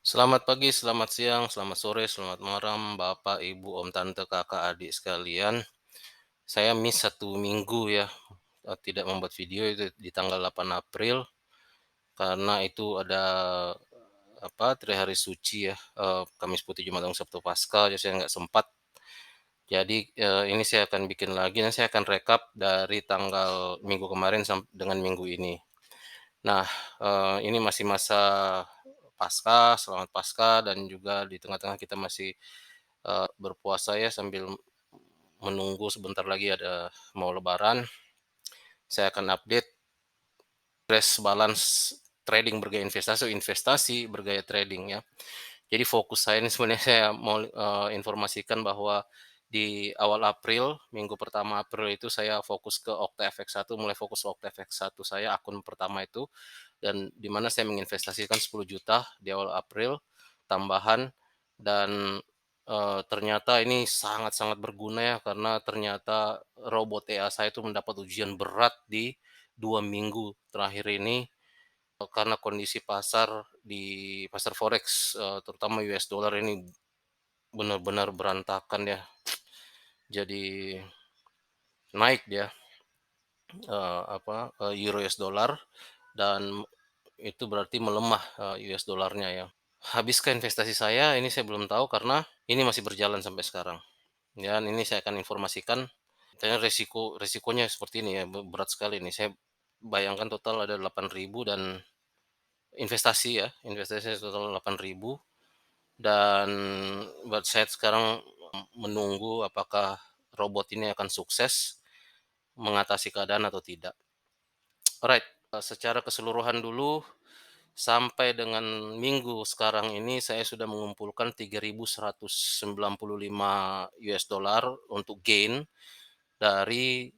Selamat pagi, selamat siang, selamat sore, selamat malam, Bapak, Ibu, Om, Tante, Kakak, adik sekalian. Saya miss 1 minggu ya, tidak membuat video itu di tanggal 8 April karena itu ada apa 3 hari suci ya, Kamis Putih, Jumat Agung, Sabtu Paskah, jadi saya nggak sempat. Jadi, ini saya akan bikin lagi dan saya akan rekap dari tanggal minggu kemarin dengan minggu ini. Nah, ini masih masa Paskah, selamat Paskah dan juga di tengah-tengah kita masih, berpuasa ya sambil menunggu sebentar lagi ada mau lebaran. Saya akan update balance trading bergaya investasi investasi bergaya trading ya. Jadi fokus saya ini sebenarnya saya mau, informasikan bahwa di awal April, minggu pertama April itu saya fokus ke OctaFX1, mulai fokus OctaFX1 saya, akun pertama itu, dan di mana saya menginvestasikan 10 juta di awal April tambahan dan, ternyata ini sangat-sangat berguna ya karena ternyata robot AI saya itu mendapat ujian berat di 2 minggu terakhir ini, karena kondisi pasar di pasar forex, terutama US dollar ini benar-benar berantakan ya. Jadi naik dia, euro US dollar dan itu berarti melemah, US dollarnya ya. Habiskah investasi saya? Ini saya belum tahu karena ini masih berjalan sampai sekarang. Dan ini saya akan informasikan, ternyata resikonya seperti ini ya, berat sekali ini. Saya bayangkan total ada 8.000 dan investasi total 8.000 dan buat saya sekarang menunggu apakah robot ini akan sukses mengatasi keadaan atau tidak. Alright, secara keseluruhan dulu sampai dengan minggu sekarang ini saya sudah mengumpulkan 3.195 US dollar untuk gain dari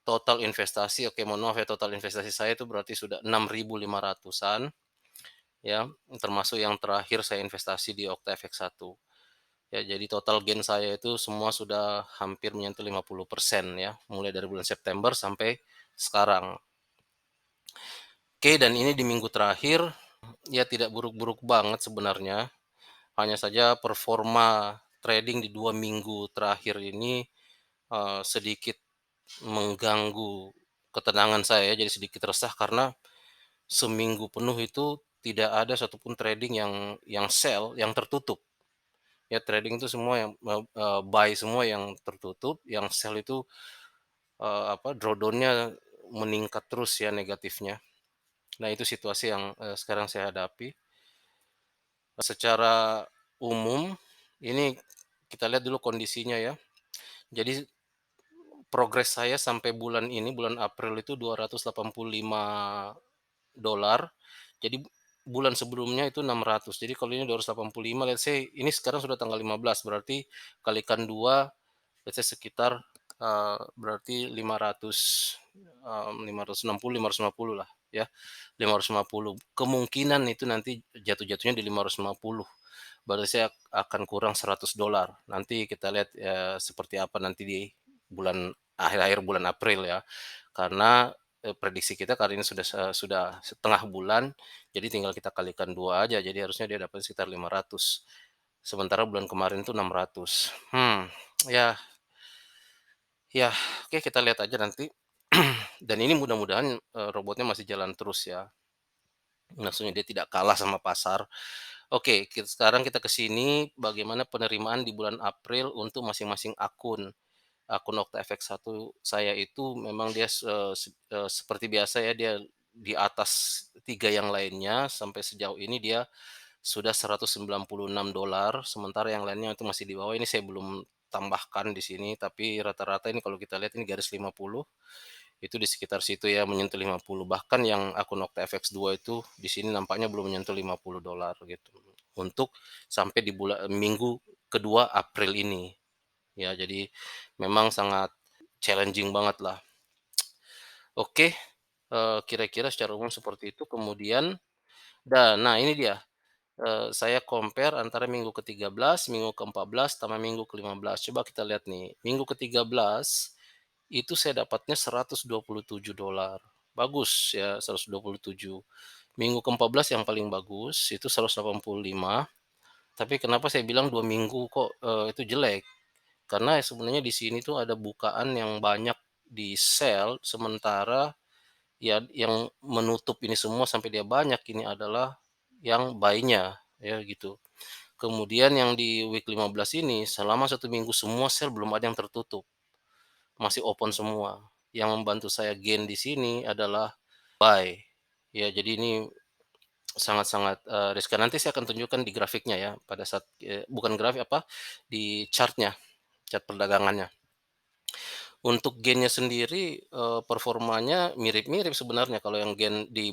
total investasi. Oke, mohon maaf ya, total investasi saya itu berarti sudah 6.500-an ya, termasuk yang terakhir saya investasi di OctaFX1. Ya, jadi total gain saya itu semua sudah hampir menyentuh 50% ya, mulai dari bulan September sampai sekarang. Oke, dan ini di minggu terakhir, ya tidak buruk-buruk banget sebenarnya. Hanya saja performa trading di 2 minggu terakhir ini, sedikit mengganggu ketenangan saya, jadi sedikit resah karena seminggu penuh itu tidak ada satupun trading yang sell, yang tertutup. Ya trading itu semua yang buy semua yang tertutup, yang sell itu, drawdown-nya meningkat terus ya negatifnya. Nah itu situasi yang, sekarang saya hadapi. Secara umum ini kita lihat dulu kondisinya ya. Jadi progres saya sampai bulan ini, bulan April itu 285 dolar. Jadi bulan sebelumnya itu 600. Jadi kalau ini 285, let's say ini sekarang sudah tanggal 15 berarti kalikan 2, let's say sekitar, berarti 500, 560, 550 lah ya, 550. Kemungkinan itu nanti jatuh-jatuhnya di 550, berarti saya akan kurang 100 dolar. Nanti kita lihat, seperti apa nanti di akhir-akhir bulan April ya. Karena, prediksi kita kali ini sudah setengah bulan, jadi tinggal kita kalikan 2 aja, jadi harusnya dia dapat sekitar 500. Sementara bulan kemarin itu 600. Ya ya, oke kita lihat aja nanti. Dan ini mudah-mudahan, robotnya masih jalan terus ya, maksudnya dia tidak kalah sama pasar. Oke, sekarang kita ke sini bagaimana penerimaan di bulan April untuk masing-masing akun. Akun OctaFX1 saya itu memang dia seperti biasa ya, dia di atas 3 yang lainnya, sampai sejauh ini dia sudah 196 dolar, sementara yang lainnya itu masih di bawah. Ini saya belum tambahkan di sini, tapi rata-rata ini kalau kita lihat ini garis 50, itu di sekitar situ ya, menyentuh 50. Bahkan yang akun OctaFX2 itu di sini nampaknya belum menyentuh 50 dolar gitu, untuk sampai di minggu kedua April ini. Ya, jadi memang sangat challenging banget lah. Oke, kira-kira secara umum seperti itu. Kemudian nah ini dia, saya compare antara minggu ke-13, minggu ke-14, sama minggu ke-15. Coba kita lihat nih, minggu ke-13 itu saya dapatnya 127 dolar. Bagus ya, 127. Minggu ke-14 yang paling bagus itu 185, tapi kenapa saya bilang 2 minggu kok, itu jelek, karena sebenarnya di sini tuh ada bukaan yang banyak di sell, sementara ya yang menutup ini semua sampai dia banyak ini adalah yang buy-nya, ya gitu. Kemudian yang di week 15 ini selama 1 minggu semua sell belum ada yang tertutup, masih open semua. Yang membantu saya gain di sini adalah buy. Ya jadi ini sangat-sangat, riskan. Nanti saya akan tunjukkan di grafiknya ya pada saat bukan grafik apa, di chart-nya, chart perdagangannya. Untuk gain-nya sendiri, performanya mirip-mirip sebenarnya kalau yang gain di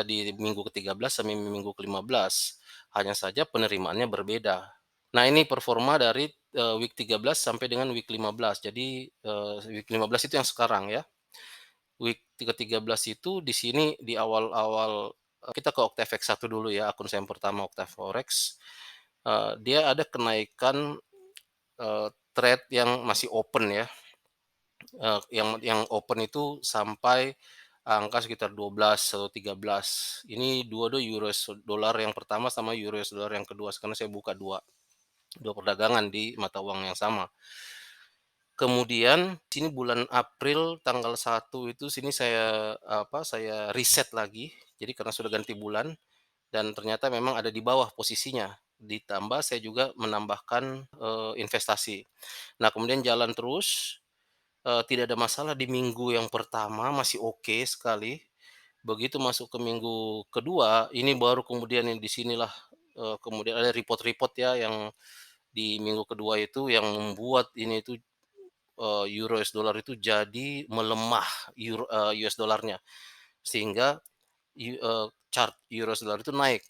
di minggu ke-13 sampai minggu ke-15, hanya saja penerimaannya berbeda. Nah ini performa dari, week 13 sampai dengan week 15. Jadi, week 15 itu yang sekarang ya. Week ke-13 itu di sini di awal-awal kita ke OctaFX 1 dulu ya, akun saya yang pertama OctaForex, dia ada kenaikan, trade yang masih open ya, yang open itu sampai angka sekitar 12 atau 13. Ini dua-dua US dollar yang pertama sama US dollar yang kedua, karena saya buka dua dua perdagangan di mata uang yang sama. Kemudian sini bulan April tanggal 1 itu sini saya riset lagi, jadi karena sudah ganti bulan dan ternyata memang ada di bawah posisinya, ditambah saya juga menambahkan, investasi. Nah kemudian jalan terus, tidak ada masalah di minggu yang pertama masih oke sekali, begitu masuk ke minggu kedua, ini baru kemudian yang di sinilah, kemudian ada report-report ya yang di minggu kedua itu yang membuat ini itu euro US dollar itu jadi melemah US dollarnya, sehingga chart euro US dollar itu naik.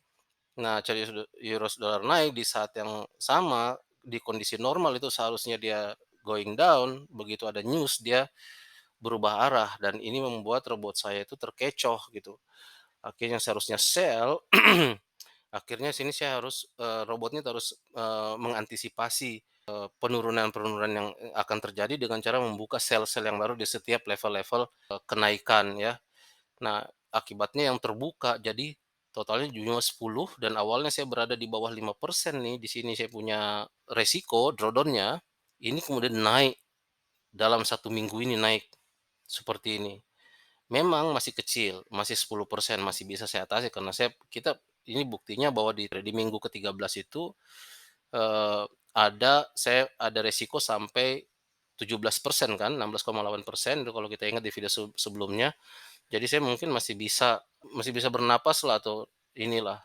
Nah, chart euro US dollar naik di saat yang sama, di kondisi normal itu seharusnya dia going down, begitu ada news dia berubah arah dan ini membuat robot saya itu terkecoh gitu. Akhirnya seharusnya sell, akhirnya sini saya harus, robotnya harus, mengantisipasi penurunan-penurunan yang, akan terjadi dengan cara membuka sel-sel yang baru di setiap level-level, kenaikan ya. Nah, akibatnya yang terbuka jadi totalnya cuma 10 dan awalnya saya berada di bawah 5% nih, di sini saya punya resiko drawdown-nya, ini kemudian naik dalam 1 minggu ini naik seperti ini. Memang masih kecil, masih 10% masih bisa saya atasi karena ini buktinya bahwa di minggu ke-13 itu Eee, saya ada resiko sampai 17% kan, 16,8% itu kalau kita ingat di video sebelumnya. Jadi saya mungkin masih bisa bernapaslah atau inilah,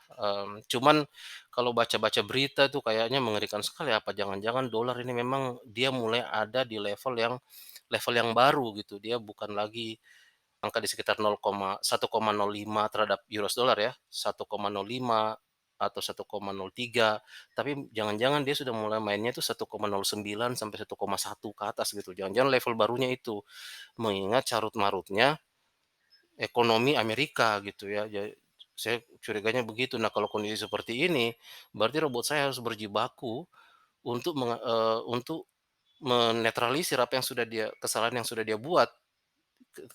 cuman kalau baca-baca berita tuh kayaknya mengerikan sekali, apa jangan-jangan dolar ini memang dia mulai ada di level yang baru gitu, dia bukan lagi angka di sekitar 1,05 terhadap US dollar ya, 1,05 atau 1,03, tapi jangan-jangan dia sudah mulai mainnya itu 1,09 sampai 1,1 ke atas gitu, jangan-jangan level barunya itu, mengingat carut-marutnya ekonomi Amerika gitu ya, saya curiganya begitu. Nah kalau kondisi seperti ini, berarti robot saya harus berjibaku untuk menetralisir apa yang kesalahan yang sudah dia buat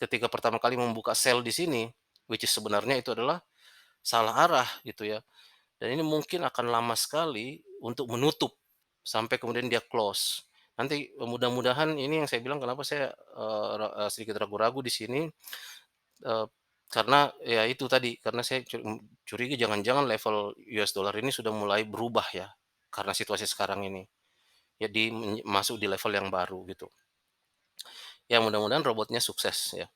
ketika pertama kali membuka sel di sini, which is sebenarnya itu adalah salah arah gitu ya. Dan ini mungkin akan lama sekali untuk menutup sampai kemudian dia close. Nanti mudah-mudahan ini yang saya bilang kenapa saya, sedikit ragu-ragu di sini, eee, karena ya itu tadi, karena saya curiga jangan-jangan level US dollar ini sudah mulai berubah ya, karena situasi sekarang ini. Jadi masuk di level yang baru gitu. Ya mudah-mudahan robotnya sukses ya.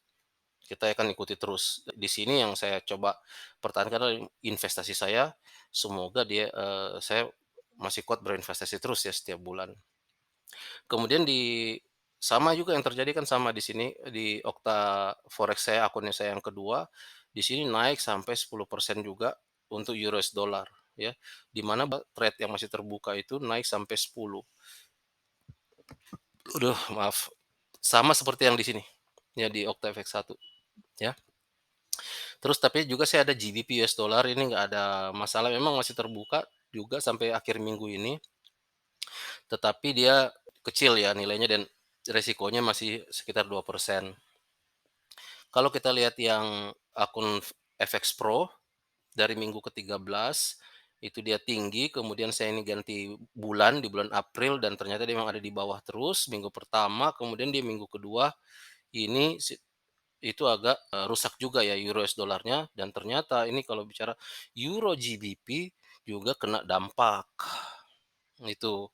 Kita akan ikuti terus. Di sini yang saya coba pertahankan adalah investasi saya, semoga saya masih kuat berinvestasi terus ya setiap bulan. Kemudian sama juga yang terjadi kan sama di sini, di Okta Forex saya, akunnya saya yang kedua, di sini naik sampai 10% juga untuk US dollar ya, di mana trade yang masih terbuka itu naik sampai 10. Aduh maaf, sama seperti yang di sini, ya di Okta FX1 ya. Terus tapi juga saya ada GBP US dollar ini nggak ada masalah, memang masih terbuka juga sampai akhir minggu ini, tetapi dia kecil ya nilainya dan resikonya masih sekitar 2%. Kalau kita lihat yang akun FX Pro, dari minggu ke-13 itu dia tinggi, kemudian saya ini ganti bulan, di bulan April dan ternyata dia memang ada di bawah terus minggu pertama, kemudian di minggu kedua ini itu agak, rusak juga ya euro US dollarnya dan ternyata ini kalau bicara euro GBP juga kena dampak, itu.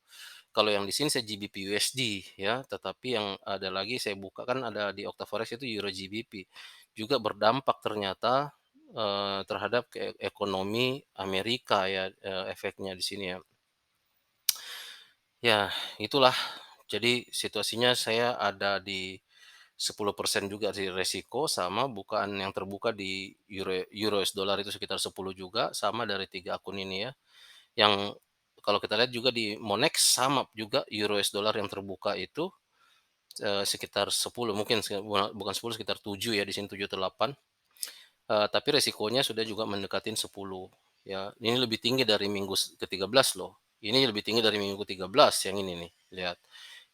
Kalau yang di sini saya GBP USD ya, tetapi yang ada lagi saya buka kan ada di Oktaforex itu Euro GBP, juga berdampak ternyata, terhadap ekonomi Amerika ya, efeknya di sini ya. Ya itulah, jadi situasinya saya ada di 10% juga di resiko sama bukaan yang terbuka di euro US dollar itu sekitar 10 juga, sama dari 3 akun ini ya. Yang kalau kita lihat juga di Monex sama juga euro US dollar yang terbuka itu, sekitar 10 mungkin bukan 10 sekitar 7 ya di sini 7 atau 8, tapi resikonya sudah juga mendekatin 10 ya. Ini lebih tinggi dari minggu ke-13 loh. Ini lebih tinggi dari minggu ke-13 yang ini nih, lihat.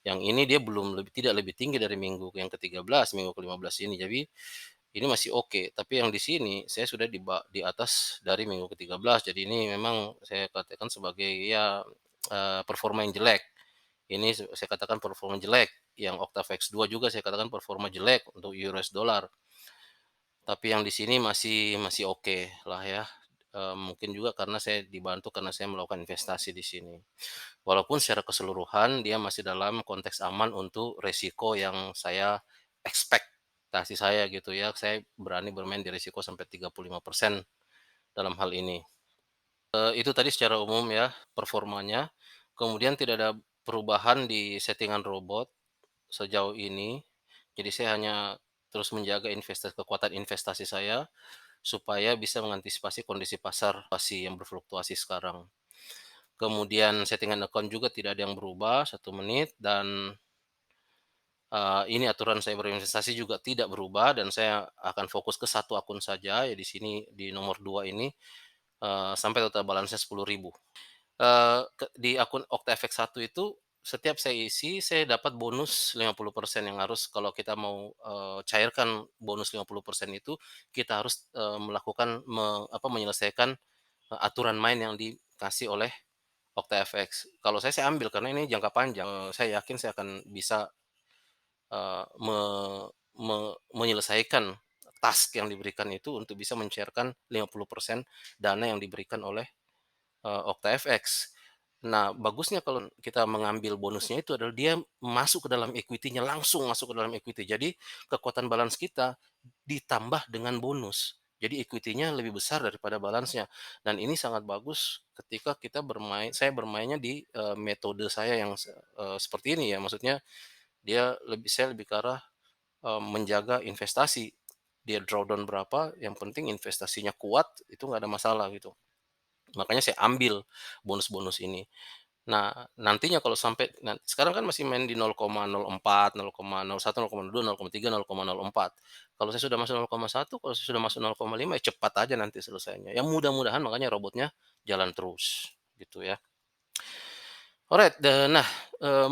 Yang ini dia belum tidak lebih tinggi dari minggu yang ke-13, minggu ke-15 ini. Jadi ini masih oke, tapi yang di sini saya sudah di atas dari minggu ke-13. Jadi ini memang saya katakan sebagai ya, performa yang jelek. Ini saya katakan performa jelek, yang Octavex 2 juga saya katakan performa jelek untuk US dollar. Tapi yang di sini masih masih oke lah ya, mungkin juga karena saya dibantu karena saya melakukan investasi di sini. Walaupun secara keseluruhan dia masih dalam konteks aman untuk resiko yang saya ekspektasi saya gitu ya, saya berani bermain di risiko sampai 35% dalam hal ini. Itu tadi secara umum ya performanya, kemudian tidak ada perubahan di settingan robot sejauh ini. Jadi saya hanya terus menjaga kekuatan investasi saya, supaya bisa mengantisipasi kondisi pasar yang berfluktuasi sekarang. Kemudian settingan account juga tidak ada yang berubah 1 menit dan, ini aturan saya berinvestasi juga tidak berubah dan saya akan fokus ke satu akun saja ya di sini di nomor 2 ini, sampai total balance-nya 10.000. Di akun OctaFX 1 itu setiap saya isi saya dapat bonus 50% yang harus kalau kita mau, cairkan bonus 50% itu kita harus, melakukan menyelesaikan, aturan main yang dikasih oleh OctaFX. Kalau saya ambil karena ini jangka panjang, saya yakin saya akan bisa, me me menyelesaikan task yang diberikan itu untuk bisa men-share-kan 50% dana yang diberikan oleh, OctaFX. Nah, bagusnya kalau kita mengambil bonusnya itu adalah dia masuk ke dalam equity-nya, langsung masuk ke dalam equity. Jadi kekuatan balance kita ditambah dengan bonus. Jadi equity-nya lebih besar daripada balance-nya dan ini sangat bagus ketika saya bermainnya di, metode saya yang seperti ini ya. Maksudnya saya lebih ke arah, menjaga investasi. Dia drawdown berapa, yang penting investasinya kuat, itu nggak ada masalah gitu. Makanya saya ambil bonus-bonus ini. Nah, nantinya kalau sampai sekarang kan masih main di 0,04, 0,01, 0,02, 0,3, 0,04. Kalau saya sudah masuk 0,1, kalau saya sudah masuk 0,5 ya cepat aja nanti selesainya. Ya mudah-mudahan makanya robotnya jalan terus, gitu ya. Alright, nah,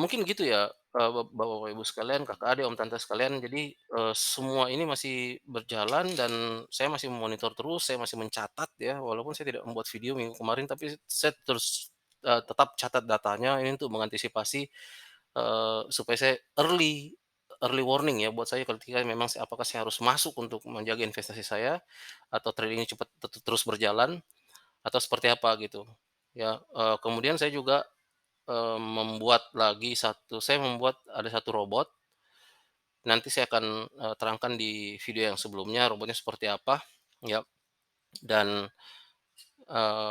mungkin gitu ya, Bapak, Ibu sekalian, Kakak, adik, om, tante sekalian. Jadi, semua ini masih berjalan dan saya masih memonitor terus, saya masih mencatat ya, walaupun saya tidak membuat video minggu kemarin, tapi saya terus, tetap catat datanya ini untuk mengantisipasi, supaya saya early early warning ya buat saya ketika memang apakah saya harus masuk untuk menjaga investasi saya, atau trading cepat terus berjalan, atau seperti apa gitu. Ya, kemudian saya juga saya membuat ada satu robot, nanti saya akan, terangkan di video yang sebelumnya robotnya seperti apa, ya, dan,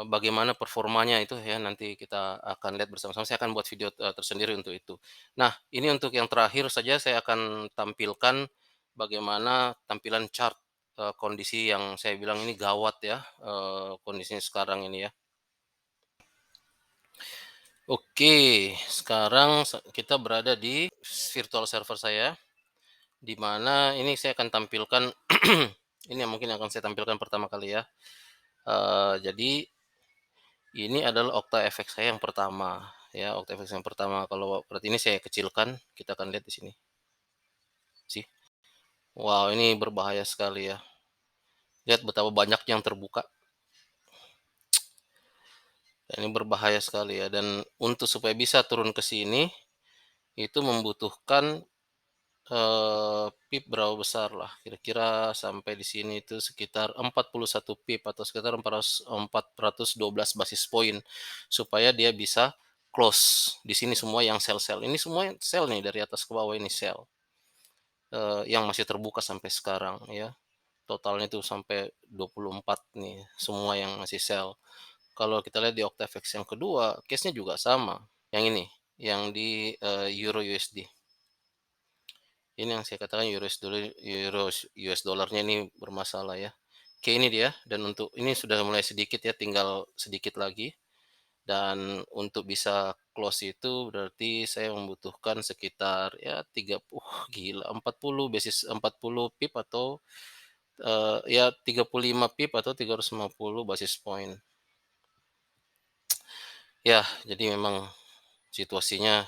bagaimana performanya itu ya nanti kita akan lihat bersama-sama, saya akan buat video, tersendiri untuk itu. Nah, ini untuk yang terakhir saja saya akan tampilkan bagaimana tampilan chart, kondisi yang saya bilang ini gawat ya, kondisinya sekarang ini ya. Oke, sekarang kita berada di virtual server saya. Di mana ini saya akan tampilkan ini yang mungkin akan saya tampilkan pertama kali ya. Jadi ini adalah OctaFX saya yang pertama ya, OctaFX yang pertama. Kalau berarti ini saya kecilkan, kita akan lihat di sini sih. Wow, ini berbahaya sekali ya. Lihat betapa banyak yang terbuka. Ini berbahaya sekali ya dan untuk supaya bisa turun ke sini, itu membutuhkan, pip berapa besar lah, kira-kira sampai di sini itu sekitar 41 pip atau sekitar 412 basis point, supaya dia bisa close. Di sini semua yang sell-sell, ini semua sell nih dari atas ke bawah ini sell, yang masih terbuka sampai sekarang ya. Totalnya itu sampai 24 nih, semua yang masih sell. Kalau kita lihat di Octavex yang kedua, case-nya juga sama, yang ini, yang di, Euro USD. Ini yang saya katakan US dollarnya ini bermasalah ya. Oke ini dia dan untuk ini sudah mulai sedikit ya, tinggal sedikit lagi dan untuk bisa close itu berarti saya membutuhkan sekitar ya gila 40 pip atau, ya 35 pip atau 350 basis point. Ya jadi memang situasinya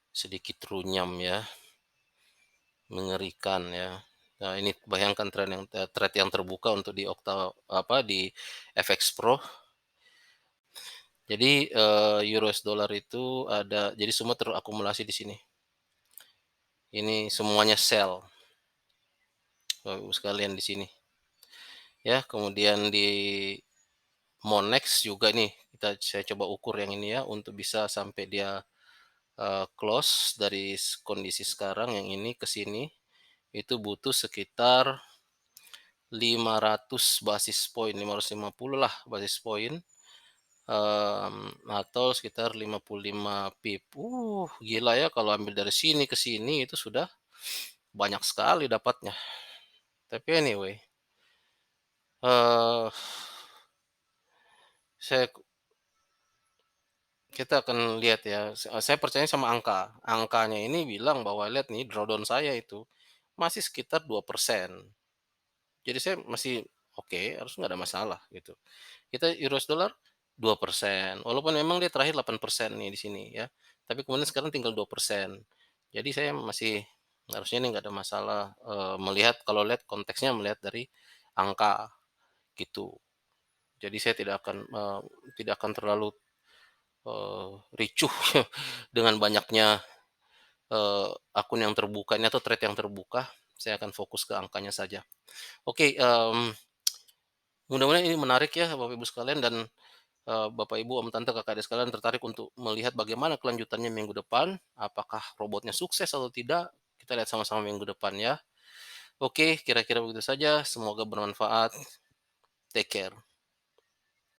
sedikit runyam ya, mengerikan ya. Nah ini bayangkan trade yang terbuka untuk di di FX Pro. Jadi, euro US dollar itu jadi semua terakumulasi di sini. Ini semuanya sell, Bapak Ibu sekalian di sini. Ya, kemudian di Monex juga nih, saya coba ukur yang ini ya, untuk bisa sampai dia, close dari kondisi sekarang yang ini ke sini, itu butuh sekitar 500 basis point, 550 lah basis point, atau sekitar 55 pip. Gila ya kalau ambil dari sini ke sini itu sudah banyak sekali dapatnya. Tapi anyway, eee, saya kita akan lihat ya, saya percaya sama angka. Angkanya ini bilang bahwa lihat nih drawdown saya itu masih sekitar 2%. Jadi saya masih oke, harus nggak ada masalah gitu. Kita US dollar 2%, walaupun memang dia terakhir 8% nih di sini ya, tapi kemudian sekarang tinggal 2%. Jadi saya masih harusnya ini nggak ada masalah, melihat kalau lihat konteksnya melihat dari angka gitu. Jadi saya tidak akan terlalu, ricuh dengan banyaknya, akun yang terbuka ini atau trade yang terbuka, saya akan fokus ke angkanya saja. Oke, mudah-mudahan ini menarik ya Bapak Ibu sekalian dan Bapak, Ibu, Om, Tante, Kakak, Adik sekalian tertarik untuk melihat bagaimana kelanjutannya minggu depan, apakah robotnya sukses atau tidak, kita lihat sama-sama minggu depan ya. Oke, kira-kira begitu saja, semoga bermanfaat. Take care.